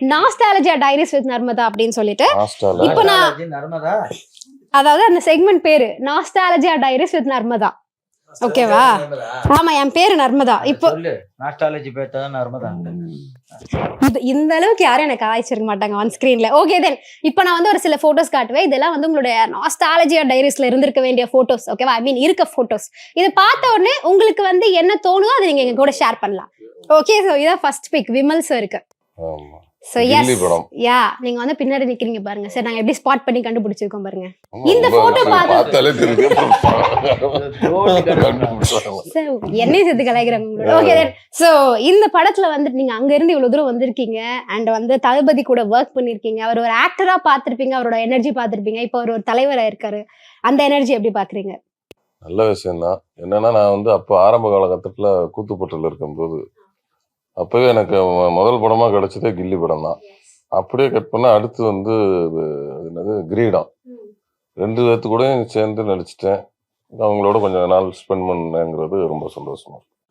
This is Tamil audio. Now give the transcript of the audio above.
நாஸ்டாலஜியா டைரிஸ் வித் நர்மதா அப்படின்னு சொல்லிட்டு Nostalgia. இப்போ நான் நர்மதா அதாவது அந்த செக்மெண்ட் பேரு நாஸ்டாலஜியா டைரிஸ் வித் நர்மதா. ஓகேவா? ஆமா, என் பேரு நர்மதா. இப்போ சொல்லு நாஸ்டாலஜி பேத்தா நர்மதா. இந்த அளவுக்கு யாரும் எனக்கு ஆயிச்சிருக்க மாட்டாங்க ஆன் ஸ்கிரீன்ல. ஓகே தென் இப்போ நான் வந்து ஒரு சில போட்டோஸ் காட்டுவேன். இதெல்லாம் வந்து உங்களுடைய நாஸ்டாலஜியா டைரிஸ்ல இருந்திருக்க வேண்டிய போட்டோஸ். ஓகேவா? ஐ மீன் இருக்க போட்டோஸ். இதை பார்த்த உடனே உங்களுக்கு வந்து என்ன தோணுதோ அதை நீங்க எங்க கூட ஷேர் பண்ணலாம். ஓகே, ஸோ இதான் ஃபர்ஸ்ட் பிக் விமல் சாருக்கு. ஆமா. ஸோ கில்லி எஸ் படம். யா, நீங்க வந்து பின்னாடி நிக்கிறீங்க பாருங்க. சரி, நாங்க எப்படி ஸ்பாட் பண்ணி கண்டுபிடிச்சிருக்கோம் பாருங்க. ஆமா, இந்த ரொம்ப photo பார்த்து- பார்த்தாலே தெரியுது. சார், என்னையும் சேர்த்து கலாய்க்கிறாங்க உங்களோட. ஓகே தென் ஸோ இந்த படத்துல வந்துட்டு நீங்க அங்க இருந்து இவ்வளவு தூரம் வந்திருக்கீங்க அண்ட் வந்து தளபதி கூட ஒர்க் பண்ணிருக்கீங்க. அவர் ஒரு ஆக்டரா பார்த்திருப்பீங்க, அவரோட எனர்ஜி பார்த்திருப்பீங்க. இப்போ அவர் ஒரு தலைவரா இருக்காரு. அந்த எனர்ஜி எப்படி பாக்குறீங்க? நல்ல விஷயம் தான். என்னன்னா நான் வந்து அப்போ ஆரம்ப காலகட்டத்துல கூத்துப்பட்டில் இருக்கும்போது அப்பவே எனக்கு முதல் படமா கிடைச்சதே கில்லி படம் தான். அப்படியே கட் பண்ண அடுத்து வந்து என்னது கிரீடம். 2 பேர்த்து கூட சேர்ந்து நடிச்சிட்டேன். அவங்களோட கொஞ்சம் நாள் ஸ்பெண்ட் பண்ணேங்கிறது ரொம்ப சந்தோஷமா.